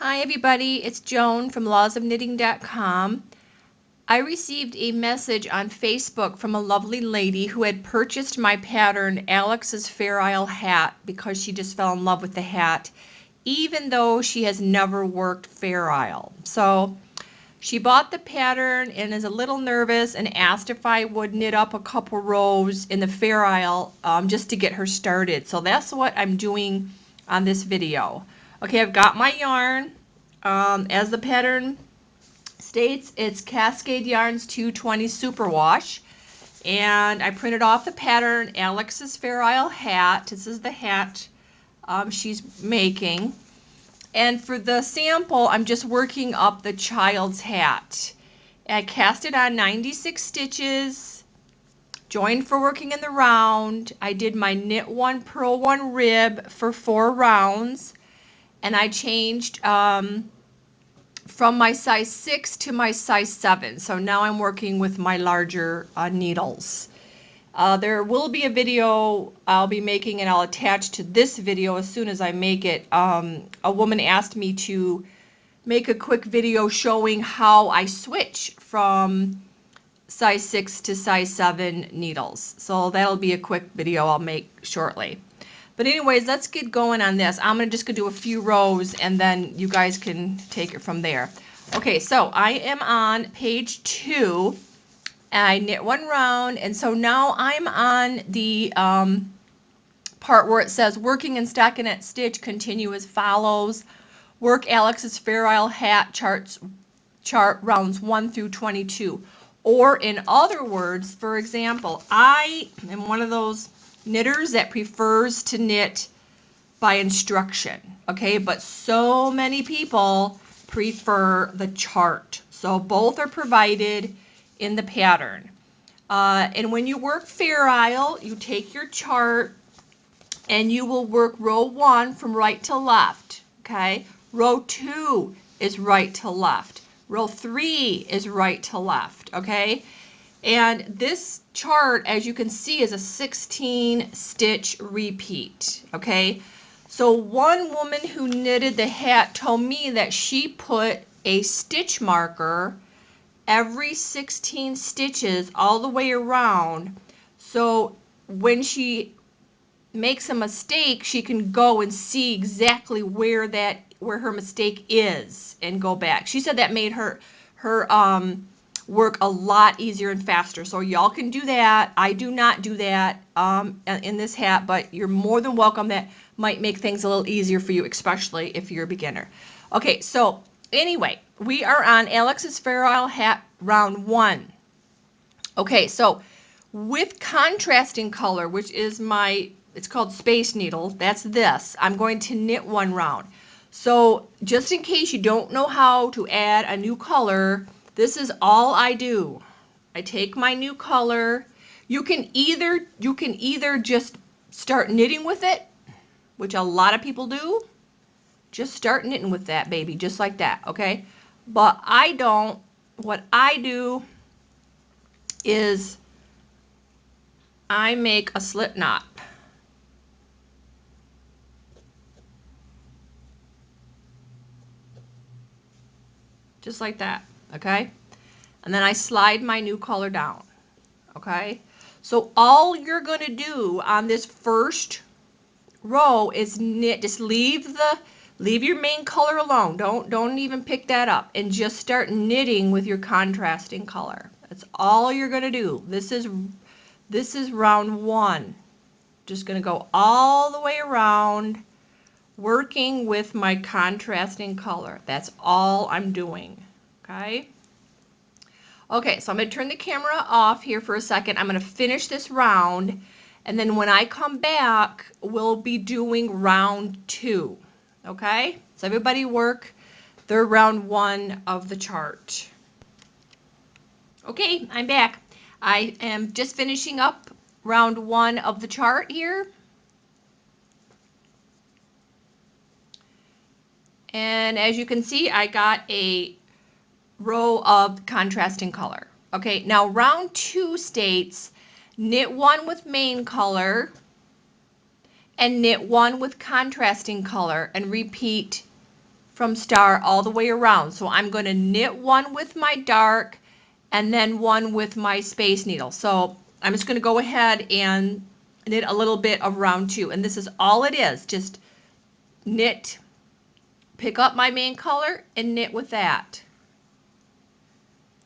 Hi everybody, it's Joan from lawsofknitting.com. I received a message on Facebook from a lovely lady who had purchased my pattern Alex's Fair Isle hat because she just fell in love with the hat, even though she has never worked Fair Isle. So she bought the pattern and is a little nervous and asked if I would knit up a couple rows in the Fair Isle just to get her started. So that's what I'm doing on this video. Okay, I've got my yarn. As the pattern states, it's Cascade Yarns 220 Superwash. And I printed off the pattern Alex's Fair Isle hat. This is the hat she's making. And for the sample, I'm just working up the child's hat. I cast it on 96 stitches, joined for working in the round. I did my knit 1, purl 1 rib for 4 rounds. And I changed from my size 6 to my size 7. So now I'm working with my larger needles. There will be a video I'll be making and I'll attach to this video as soon as I make it. A woman asked me to make a quick video showing how I switch from size 6 to size 7 needles. So that'll be a quick video I'll make shortly. But anyways, let's get going on this. I'm just going to do a few rows and then you guys can take it from there. Okay, so I am on page 2. I knit 1 round, and so now I'm on the part where it says working in stockinette stitch, continue as follows. Work Alex's Fair Isle hat chart rounds 1 through 22. Or in other words, for example, I am one of those knitters that prefers to knit by instruction, okay? But so many people prefer the chart. So both are provided in the pattern. And when you work Fair Isle, you take your chart and you will work row 1 from right to left, okay? Row 2 is right to left. Row 3 is right to left, okay? And this chart, as you can see, is a 16 stitch repeat, okay? So one woman who knitted the hat told me that she put a stitch marker every 16 stitches all the way around. So when she makes a mistake, she can go and see exactly where her mistake is and go back. She said that made her work a lot easier and faster. So y'all can do that. I do not do that in this hat, but you're more than welcome. That might make things a little easier for you, especially if you're a beginner. Okay, so anyway, we are on Alex's Fair Isle hat round 1. Okay, so with contrasting color, which is it's called Space Needle, that's this. I'm going to knit 1 round. So just in case you don't know how to add a new color, this is all I do. I take my new color. You can either just start knitting with it, which a lot of people do. Just start knitting with that baby, just like that, okay? But I don't. What I do is I make a slip knot. Just like that, okay? And then I slide my new color down, okay? So all you're going to do on this first row is knit. Just leave your main color alone. Don't even pick that up, and just start knitting with your contrasting color. That's all you're going to do. This is round 1. Just going to go all the way around, working with my contrasting color. That's all I'm doing, okay? Okay, so I'm going to turn the camera off here for a second. I'm going to finish this round, and then when I come back, we'll be doing round 2, okay? So everybody work their round 1 of the chart. Okay, I'm back. I am just finishing up round 1 of the chart here. And as you can see, I got a row of contrasting color. Okay, now round 2 states knit 1 with main color and knit 1 with contrasting color and repeat from star all the way around. So I'm going to knit one with my dark and then one with my space needle. So I'm just going to go ahead and knit a little bit of round 2, and this is all it is. Just knit, pick up my main color and knit with that,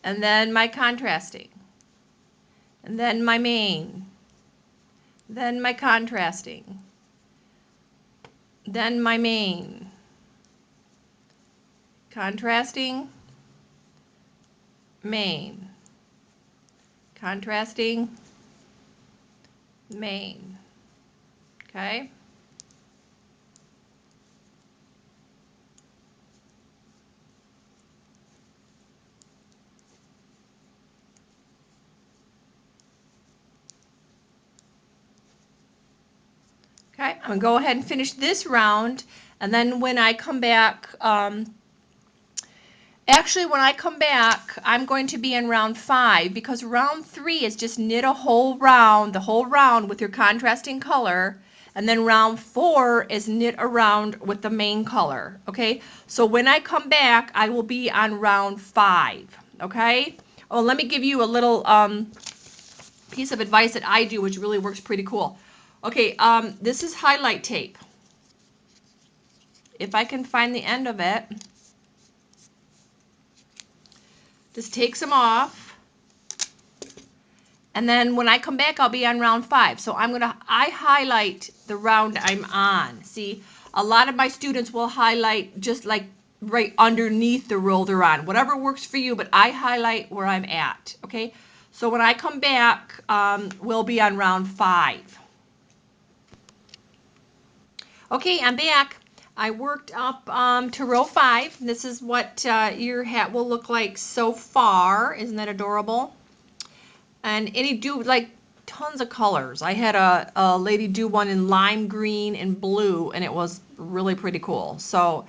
and then my contrasting, and then my main, then my contrasting, then my main, contrasting, main, contrasting, main. Okay? Okay, I'm going to go ahead and finish this round, and then when I come back, actually when I come back, I'm going to be in round 5, because round 3 is just knit a whole round, the whole round with your contrasting color, and then round 4 is knit around with the main color, okay? So when I come back, I will be on round 5, okay? Oh, let me give you a little piece of advice that I do, which really works pretty cool. Okay, this is highlight tape. If I can find the end of it, just take some off, and then when I come back, I'll be on round 5. So I highlight the round I'm on. See, a lot of my students will highlight just like right underneath the row they're on. Whatever works for you, but I highlight where I'm at, okay? So when I come back, we'll be on round 5. Okay, I'm back. I worked up to row 5. This is what your hat will look like so far. Isn't that adorable? And any do like tons of colors. I had a lady do one in lime green and blue, and it was really pretty cool. So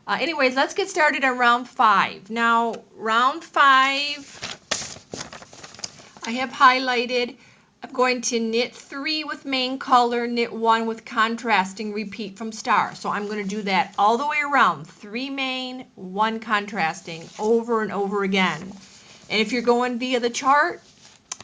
anyways, let's get started on round 5. Now, round 5, I have highlighted. I'm going to knit 3 with main color, knit 1 with contrasting, repeat from star. So I'm going to do that all the way around. 3 main, 1 contrasting, over and over again. And if you're going via the chart,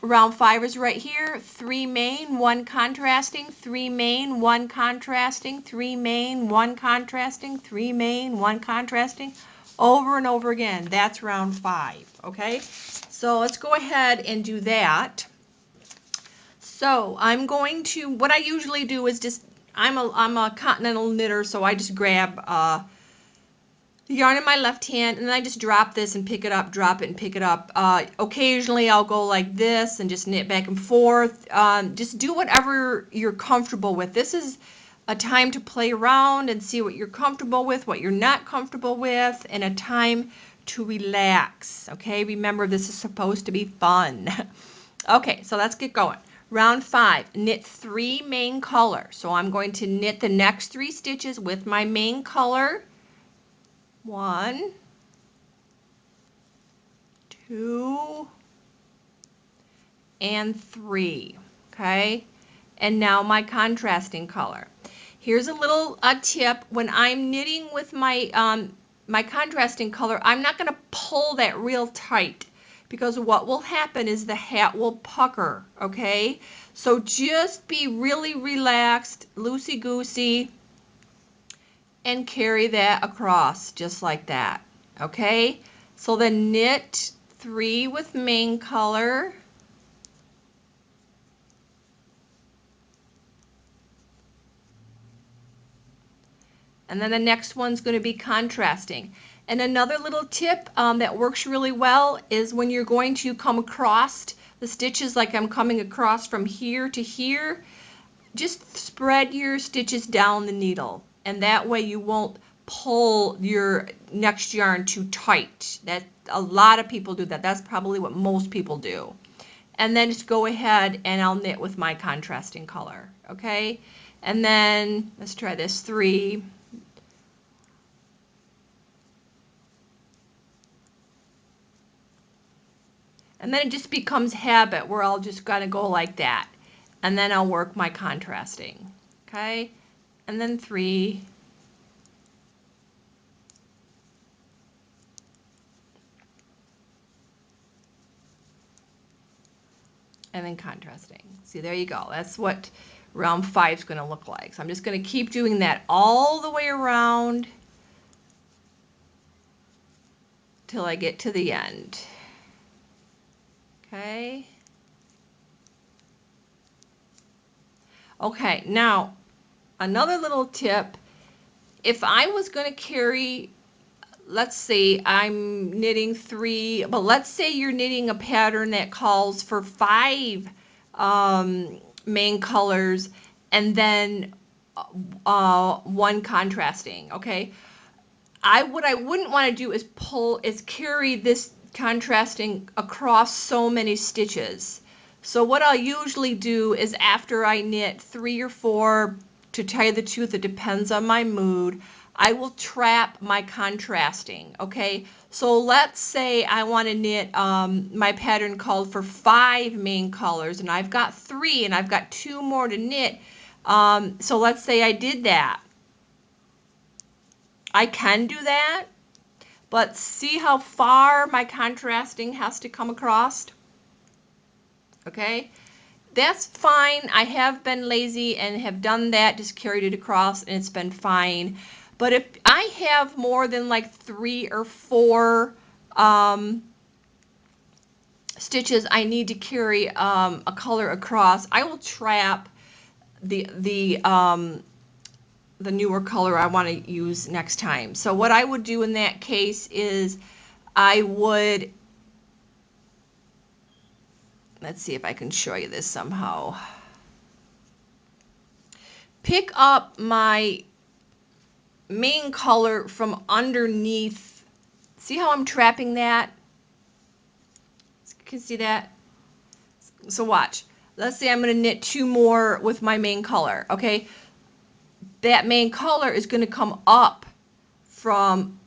round 5 is right here. 3 main, 1 contrasting, 3 main, 1 contrasting, 3 main, 1 contrasting, 3 main, 1 contrasting, over and over again. That's round 5, okay? So let's go ahead and do that. So I'm going to, what I usually do is just, I'm a continental knitter, so I just grab the yarn in my left hand, and then I just drop this and pick it up, drop it and pick it up. Occasionally I'll go like this and just knit back and forth. Just do whatever you're comfortable with. This is a time to play around and see what you're comfortable with, what you're not comfortable with, and a time to relax. Okay, remember this is supposed to be fun. Okay, so let's get going. Round 5, knit 3 main color. So I'm going to knit the next 3 stitches with my main color. 1, 2, and 3. Okay, and now my contrasting color. Here's a little tip. When I'm knitting with my my contrasting color, I'm not going to pull that real tight, because what will happen is the hat will pucker, okay? So just be really relaxed, loosey-goosey, and carry that across just like that, okay? So then knit 3 with main color, and then the next one's going to be contrasting. And another little tip that works really well is when you're going to come across the stitches, like I'm coming across from here to here, just spread your stitches down the needle, and that way you won't pull your next yarn too tight. That a lot of people do that. That's probably what most people do. And then just go ahead and I'll knit with my contrasting color, okay? And then let's try this 3. And then it just becomes habit where I'll just gotta go like that. And then I'll work my contrasting, okay? And then 3. and then contrasting. See, there you go. That's what round 5 is going to look like. So I'm just going to keep doing that all the way around till I get to the end. Okay. Okay, now another little tip. If I was going to carry, let's say I'm knitting 3, but let's say you're knitting a pattern that calls for 5 main colors and then 1 contrasting, okay? What I wouldn't want to do is carry this contrasting across so many stitches. So what I'll usually do is after I knit 3 or 4, to tell you the truth, it depends on my mood, I will trap my contrasting, okay? So let's say I want to knit, my pattern called for 5 main colors, and I've got 3, and I've got 2 more to knit. So let's say I did that. I can do that, but see how far my contrasting has to come across? Okay? That's fine. I have been lazy and have done that, just carried it across, and it's been fine. But if I have more than like 3 or 4 stitches I need to carry a color across, I will trap the newer color I want to use next time. So what I would do in that case is I would, let's see if I can show you this somehow. Pick up my main color from underneath. See how I'm trapping that? You can see that? So watch. Let's say I'm going to knit 2 more with my main color, okay? That main color is going to come up from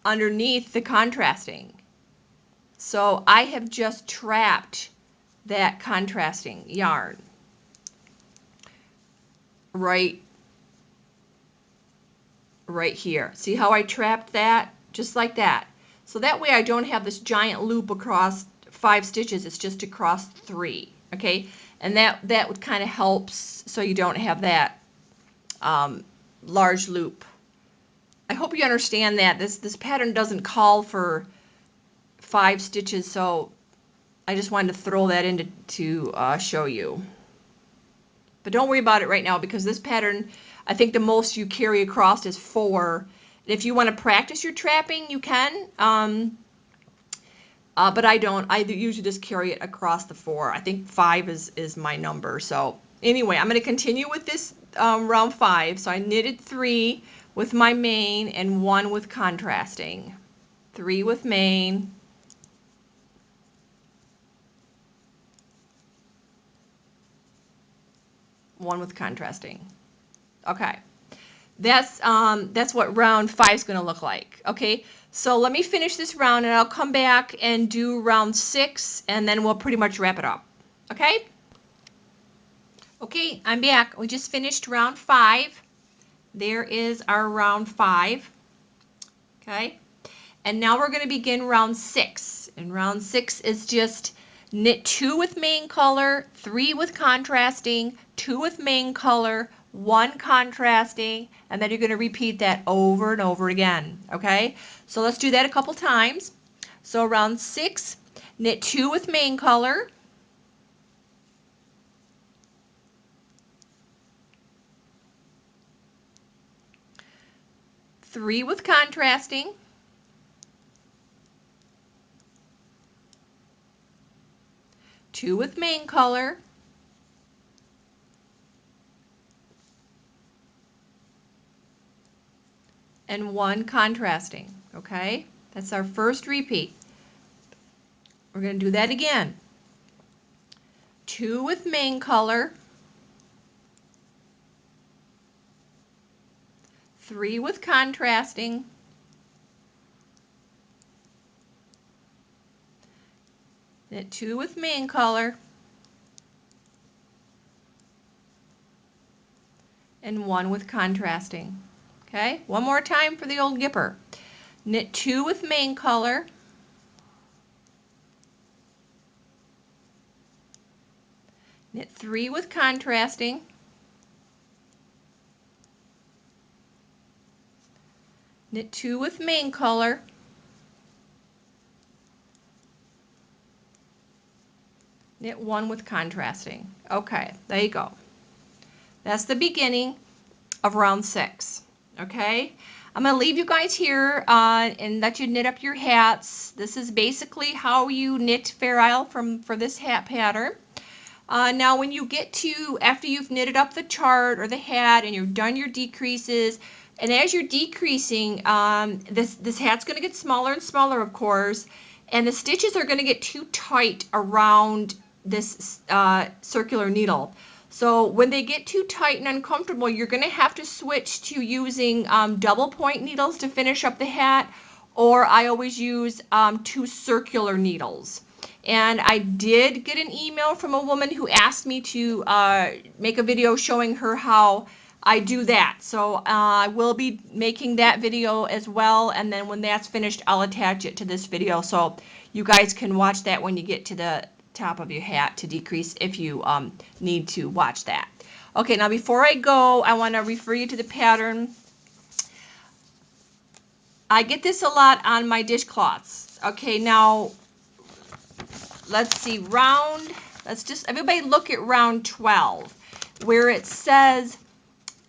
underneath the contrasting. So I have just trapped that contrasting yarn right here. See how I trapped that? Just like that. So that way I don't have this giant loop across 5 stitches. It's just across 3. Okay, and that would kind of helps so you don't have that large loop. I hope you understand that this pattern doesn't call for 5 stitches, so I just wanted to throw that in to show you. But don't worry about it right now, because this pattern, I think the most you carry across is 4. If you want to practice your trapping, you can. But I don't. I usually just carry it across the 4. I think 5 is my number. So anyway, I'm going to continue with this round 5. So I knitted 3 with my main and 1 with contrasting. 3 with main. One with contrasting. Okay. That's what round 5 is going to look like. Okay, so let me finish this round and I'll come back and do round 6, and then we'll pretty much wrap it up. Okay? Okay, I'm back. We just finished round 5. There is our round 5. Okay, and now we're going to begin round 6. And round 6 is just knit 2 with main color, 3 with contrasting, 2 with main color, 1 contrasting, and then you're going to repeat that over and over again. Okay, so let's do that a couple times. So round 6, knit 2 with main color, 3 with contrasting, 2 with main color, and 1 contrasting. Okay, that's our first repeat. We're going to do that again. 2 with main color, 3 with contrasting, knit 2 with main color, and 1 with contrasting. Okay, one more time for the old Gipper. Knit 2 with main color, knit 3 with contrasting, knit 2 with main color, knit 1 with contrasting. Okay, there you go. That's the beginning of round 6. Okay, I'm going to leave you guys here and let you knit up your hats. This is basically how you knit Fair Isle for this hat pattern. Now when you get to, after you've knitted up the chart or the hat and you've done your decreases, and as you're decreasing, this hat's going to get smaller and smaller, of course, and the stitches are going to get too tight around this circular needle. So when they get too tight and uncomfortable, you're going to have to switch to using double point needles to finish up the hat, or I always use 2 circular needles. And I did get an email from a woman who asked me to make a video showing her how I do that. So I will be making that video as well, and then when that's finished, I'll attach it to this video so you guys can watch that when you get to the top of your hat to decrease if you need to watch that. Okay, now before I go, I want to refer you to the pattern. I get this a lot on my dishcloths. Okay, now let's see, let's just, everybody look at round 12, where it says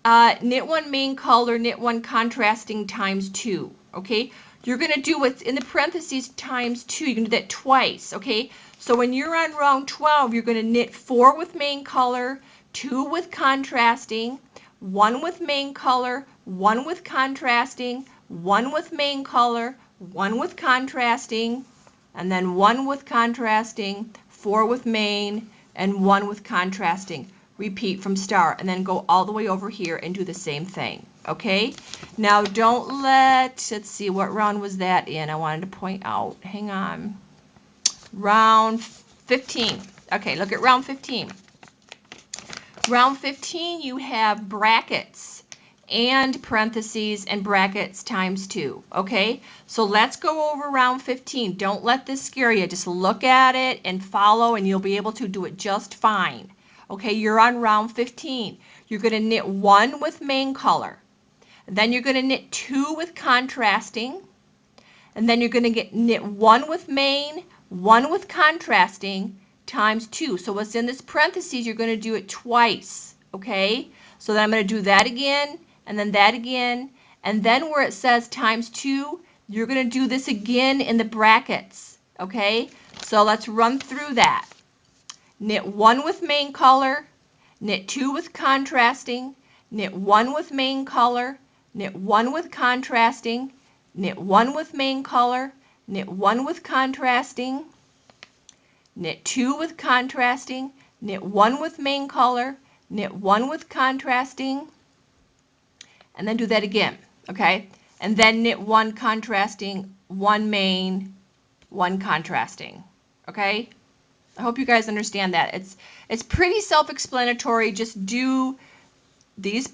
knit 1 main color, knit 1 contrasting times 2, okay? You're going to do what's in the parentheses times 2. You're going to do that twice, okay? So when you're on round 12, you're going to knit 4 with main color, 2 with contrasting, 1 with main color, 1 with contrasting, 1 with main color, 1 with contrasting, and then 1 with contrasting, 4 with main, and 1 with contrasting. Repeat from start, and then go all the way over here and do the same thing. Okay? Now don't let's see, what round was that in? I wanted to point out. Hang on. Round 15. Okay, look at round 15. Round 15, you have brackets and parentheses and brackets times 2. Okay, so let's go over round 15. Don't let this scare you. Just look at it and follow, and you'll be able to do it just fine. Okay, you're on round 15. You're going to knit 1 with main color. Then you're going to knit 2 with contrasting. And then you're going to knit 1 with main, 1 with contrasting, times 2. So what's in this parentheses, you're going to do it twice. Okay, so then I'm going to do that again, and then that again. And then where it says times 2, you're going to do this again in the brackets. Okay, so let's run through that. Knit 1 with main color, knit 2 with contrasting, knit 1 with main color, knit 1 with contrasting, knit 1 with main color, knit 1 with contrasting, knit 2 with contrasting, knit 1 with main color, knit 1 with contrasting, and then do that again, okay? And then knit 1 contrasting, 1 main, 1 contrasting, okay? I hope you guys understand that. It's pretty self-explanatory. Just do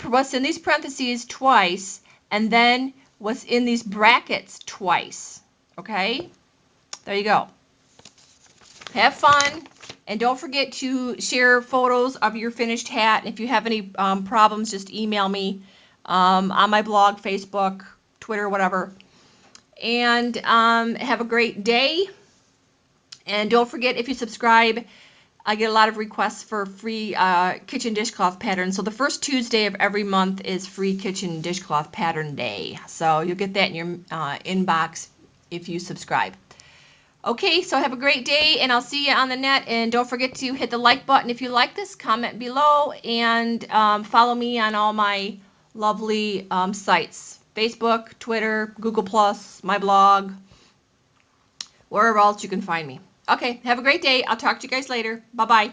what's in these parentheses twice, and then what's in these brackets twice. Okay? There you go. Have fun, and don't forget to share photos of your finished hat. If you have any problems, just email me on my blog, Facebook, Twitter, whatever. And have a great day. And don't forget, if you subscribe, I get a lot of requests for free kitchen dishcloth patterns. So the first Tuesday of every month is free kitchen dishcloth pattern day. So you'll get that in your inbox if you subscribe. Okay, so have a great day, and I'll see you on the net. And don't forget to hit the like button if you like this, comment below, and follow me on all my lovely sites. Facebook, Twitter, Google+, my blog, wherever else you can find me. Okay, have a great day. I'll talk to you guys later. Bye-bye.